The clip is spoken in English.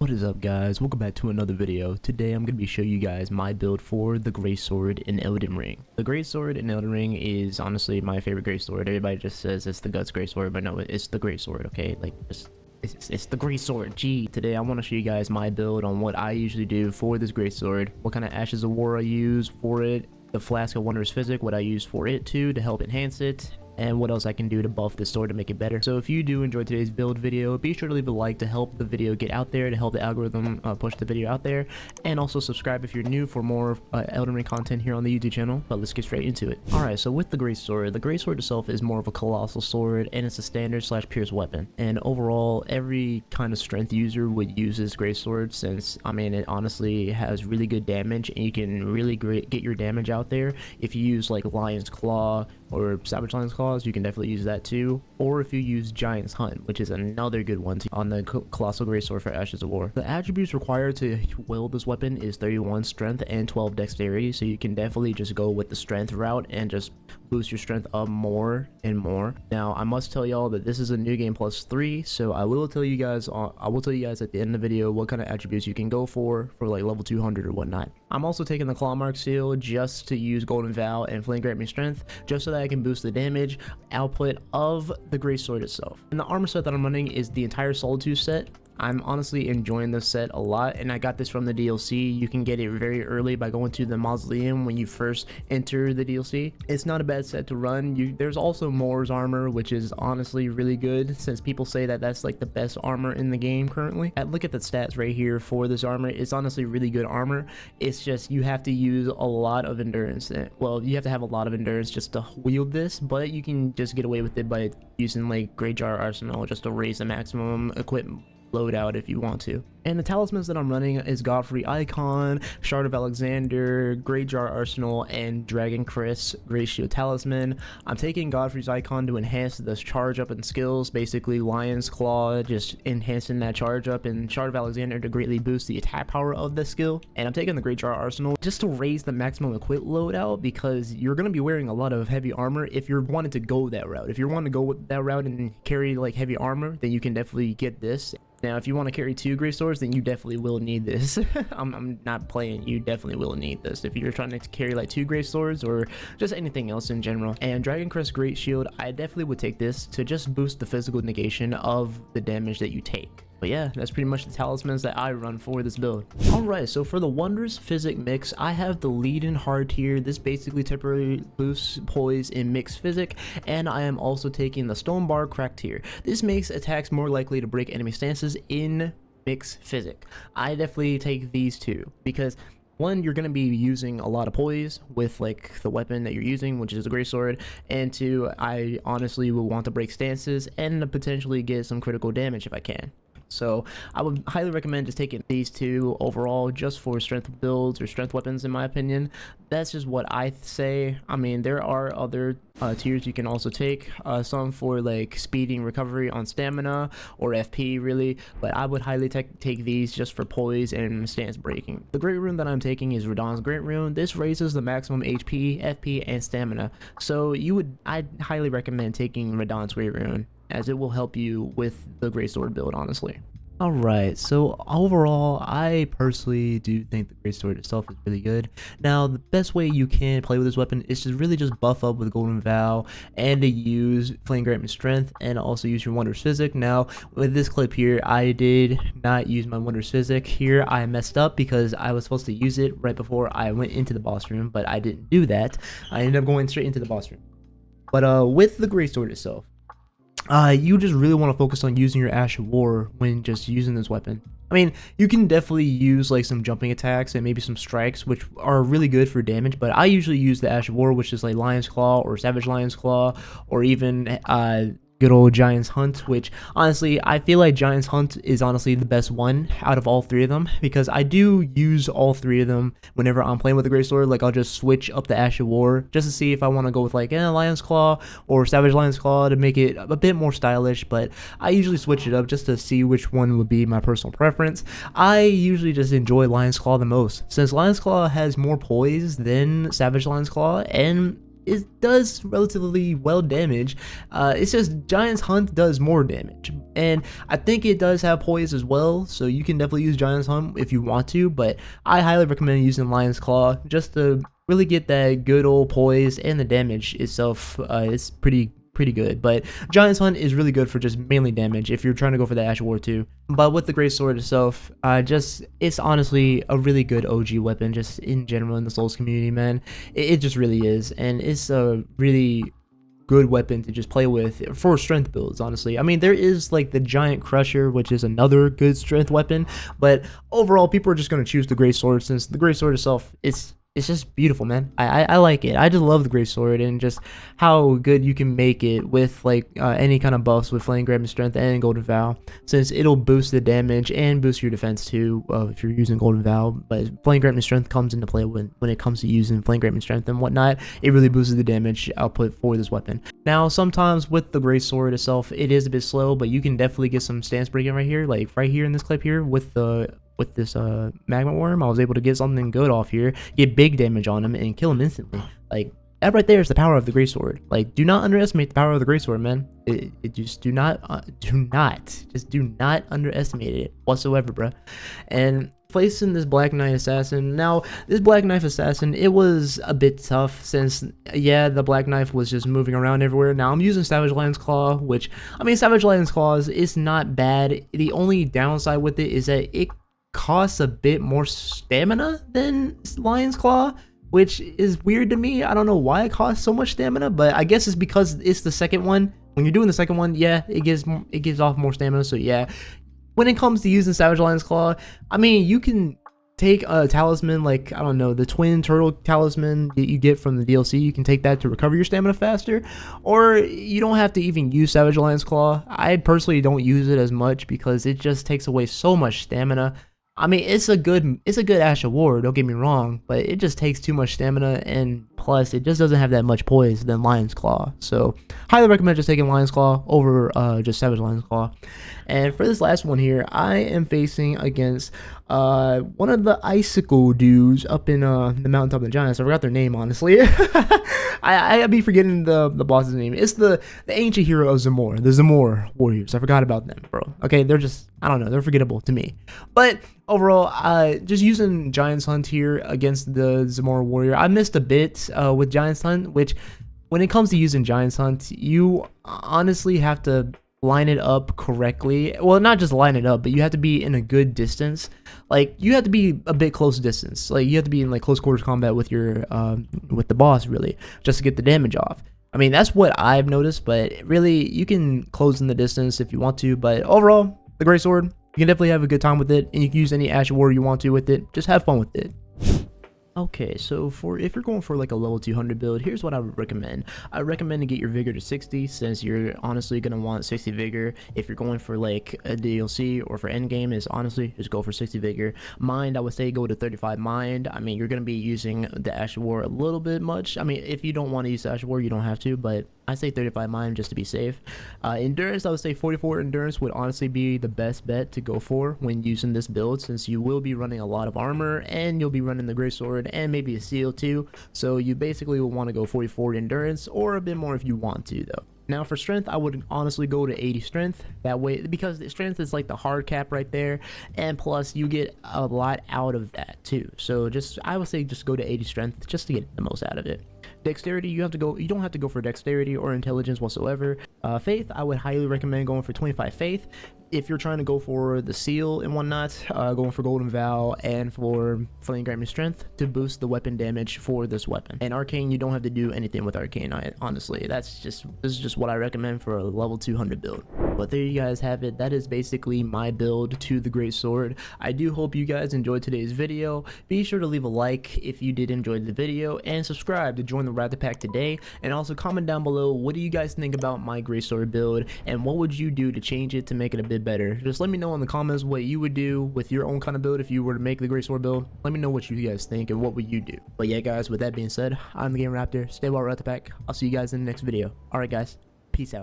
What is up, guys? Welcome back to another video. Today I'm going to be showing you guys my build for the GreatSword in Elden Ring. The GreatSword in Elden Ring is honestly my favorite GreatSword. Everybody just says it's the Guts GreatSword, but no, it's the GreatSword, okay? Like, it's the GreatSword. Gee, today I want to show you guys my build on what I usually do for this GreatSword, what kind of Ashes of War I use for it, the Flask of Wondrous Physick, what I use for it to help enhance it, and what else I can do to buff this sword to make it better. So if you do enjoy today's build video, be sure to leave a like to help the video get out there, to help the algorithm push the video out there, and also subscribe if you're new for more Elden Ring content here on the YouTube channel. But let's get straight into it. Alright, so with the GreatSword itself is more of a colossal sword, and it's a standard / pierce weapon. And overall, every kind of strength user would use this GreatSword, since I mean it honestly has really good damage, and you can really get your damage out there if you use like Lion's Claw or Savage Lion's Claw. You can definitely use that too, or if you use Giant's Hunt, which is another good one on the Colossal GreatSword for Ashes of War. The attributes required to wield this weapon is 31 strength and 12 dexterity, so you can definitely just go with the strength route and just boost your strength up more and more. Now I must tell y'all that this is a new game +3, so I will tell you guys at the end of the video what kind of attributes you can go for like level 200 or whatnot. I'm also taking the Claw Mark seal just to use Golden Vow and Flame Grant Me Strength, just so that I can boost the damage output of the GreatSword itself. And the armor set that I'm running is the entire Solitude set. I'm honestly enjoying this set a lot, and I got this from the DLC. You can get it very early by going to the mausoleum when you first enter the DLC. It's not a bad set to run. There's also Moor's armor, which is honestly really good, since people say that that's like the best armor in the game currently. Look at the stats right here for this armor. It's honestly really good armor. It's just you have to use a lot of endurance. Well, you have to have a lot of endurance just to wield this, but you can just get away with it by using like Great Jar Arsenal just to raise the maximum equipment loadout if you want to. And the talismans that I'm running is Godfrey Icon, Shard of Alexander, Great Jar Arsenal, and Dragon Chris Great Shield Talisman. I'm taking Godfrey's Icon to enhance this charge up and skills, basically Lion's Claw, just enhancing that charge up, and Shard of Alexander to greatly boost the attack power of the skill. And I'm taking the Great Jar Arsenal just to raise the maximum equip loadout, because you're going to be wearing a lot of heavy armor if you're wanting to go that route. If you're wanting to go with that route and carry like heavy armor, then you can definitely get this. Now, if you want to carry 2 great swords, then you definitely will need this. I'm not playing. You definitely will need this if you're trying to carry like 2 great swords or just anything else in general. And Dragon Crest Great Shield, I definitely would take this to just boost the physical negation of the damage that you take. But yeah, that's pretty much the talismans that I run for this build. Alright, so for the Wondrous Physick mix, I have the lead in hard tier. This basically temporarily boosts poise in mixed physick, and I am also taking the Stone Bar crack tier. This makes attacks more likely to break enemy stances in mixed physick. I definitely take these two because one, you're going to be using a lot of poise with like the weapon that you're using, which is a GreatSword, and two, I honestly will want to break stances and potentially get some critical damage if I can. So I would highly recommend just taking these two overall just for strength builds or strength weapons, in my opinion. That's just what I say. I mean, there are other tiers you can also take, some for like speeding recovery on stamina or FP really, but I would highly take these just for poise and stance breaking. The great rune that I'm taking is Radahn's Great Rune. This raises the maximum HP, FP, and stamina. So I'd highly recommend taking Radahn's Great Rune, as it will help you with the GreatSword build, honestly. Alright, so overall, I personally do think the GreatSword itself is really good. Now, the best way you can play with this weapon is to really just buff up with Golden Vow and to use Flame Grant Me Strength and also use your Wondrous Physick. Now, with this clip here, I did not use my Wondrous Physick here. I messed up because I was supposed to use it right before I went into the boss room, but I didn't do that. I ended up going straight into the boss room. But with the GreatSword itself, you just really want to focus on using your Ash of War when just using this weapon. I mean, you can definitely use like some jumping attacks and maybe some strikes, which are really good for damage, but I usually use the Ash of War, which is like Lion's Claw or Savage Lion's Claw, or even good old Giant's Hunt, which honestly I feel like Giant's Hunt is honestly the best one out of all 3 of them, because I do use all 3 of them whenever I'm playing with the GreatSword. Like, I'll just switch up the Ash of War just to see if I want to go with like Lion's Claw or Savage Lion's Claw to make it a bit more stylish, but I usually switch it up just to see which one would be my personal preference. I usually just enjoy Lion's Claw the most, since Lion's Claw has more poise than Savage Lion's Claw, and it does relatively well damage. It's just Giant's Hunt does more damage, and I think it does have poise as well, so you can definitely use Giant's Hunt if you want to, but I highly recommend using Lion's Claw just to really get that good old poise, and the damage itself is pretty good. But Giant's Hunt is really good for just mainly damage if you're trying to go for the Ash War too. But with the GreatSword itself, it's honestly a really good OG weapon just in general in the Souls community, man. It just really is, and it's a really good weapon to just play with for strength builds, honestly. I mean, there is like the Giant Crusher, which is another good strength weapon, but overall people are just going to choose the GreatSword since the GreatSword itself, it's just beautiful, man. I like it. I just love the GreatSword and just how good you can make it with like any kind of buffs with Flame Grabbing Strength and Golden Vow, since it'll boost the damage and boost your defense too if you're using Golden Vow. But Flame Grabbing Strength comes into play when it comes to using Flame Grabbing Strength and whatnot. It really boosts the damage output for this weapon. Now, sometimes with the GreatSword itself, it is a bit slow, but you can definitely get some stance breaking right here, like right here in this clip here with this magma worm. I was able to get something good off here, get big damage on him, and kill him instantly. Like, that right there is the power of the GreatSword. Like, do not underestimate the power of the GreatSword, man. It just do not underestimate it whatsoever, bruh. And placing this Black Knight Assassin. Now, this Black Knife Assassin, it was a bit tough since, yeah, the Black Knife was just moving around everywhere. Now, I'm using Savage Lion's Claw, which, I mean, Savage Lion's Claws is not bad. The only downside with it is that it costs a bit more stamina than Lion's Claw, which is weird to me. I don't know why it costs so much stamina, but I guess it's because it's the second one. When you're doing the second one, yeah, it gives off more stamina. So yeah, when it comes to using Savage Lion's Claw, I mean, you can take a talisman like, I don't know, the twin turtle talisman that you get from the DLC. You can take that to recover your stamina faster, or you don't have to even use Savage Lion's Claw. I personally don't use it as much because it just takes away so much stamina. I mean, it's a good Ash Award, don't get me wrong, but it just takes too much stamina, and plus it just doesn't have that much poise than Lion's Claw. So highly recommend just taking Lion's Claw over just Savage Lion's Claw. And for this last one here, I am facing against one of the icicle dudes up in the mountaintop of the giants. I forgot their name, honestly. I be forgetting the boss's name. It's the ancient hero of Zamor, the Zamor warriors. I forgot about them, bro. Okay, they're just, I don't know, they're forgettable to me. But overall, just using Giant's Hunt here against the Zamor warrior, I missed a bit with Giant's Hunt, which when it comes to using Giant's Hunt, you honestly have to line it up correctly. Well, not just line it up, but you have to be in a good distance. Like, you have to be a bit close distance. Like, you have to be in like close quarters combat with your with the boss, really, just to get the damage off. I mean, that's what I've noticed, but really you can close in the distance if you want to. But overall, the GreatSword, you can definitely have a good time with it, and you can use any Ash Warrior you want to with it. Just have fun with it. Okay, so if you're going for like a level 200 build, here's what I would recommend. I recommend to get your vigor to 60, since you're honestly going to want 60 vigor. If you're going for like a DLC or for endgame, is honestly just go for 60 vigor. Mind, I would say go to 35 mind. I mean, you're going to be using the Ash War a little bit much. I mean, if you don't want to use the Ash War, you don't have to, but I say 35 mind just to be safe. Endurance, I would say 44 endurance would honestly be the best bet to go for when using this build, since you will be running a lot of armor and you'll be running the GreatSword and maybe a seal too. So you basically will want to go 44 endurance, or a bit more if you want to though. Now for strength, I would honestly go to 80 strength. That way, because the strength is like the hard cap right there, and plus you get a lot out of that too. So I would say just go to 80 strength just to get the most out of it. Dexterity, you don't have to go for dexterity or intelligence whatsoever. Faith, I would highly recommend going for 25 faith. If you're trying to go for the seal and whatnot, going for Golden Vow and for Flame Grabbing Strength to boost the weapon damage for this weapon. And Arcane, you don't have to do anything with Arcane, honestly. This is just what I recommend for a level 200 build. But there you guys have it. That is basically my build to the GreatSword. I do hope you guys enjoyed today's video. Be sure to leave a like if you did enjoy the video, and subscribe to join the Raptor Pack today. And also comment down below, what do you guys think about my GreatSword build, and what would you do to change it to make it a bit better? Just let me know in the comments what you would do with your own kind of build if you were to make the GreatSword build. Let me know what you guys think and what would you do. But yeah guys, with that being said, I'm the Game Raptor. Stay well, Raptor Pack. I'll see you guys in the next video. Alright guys, peace out.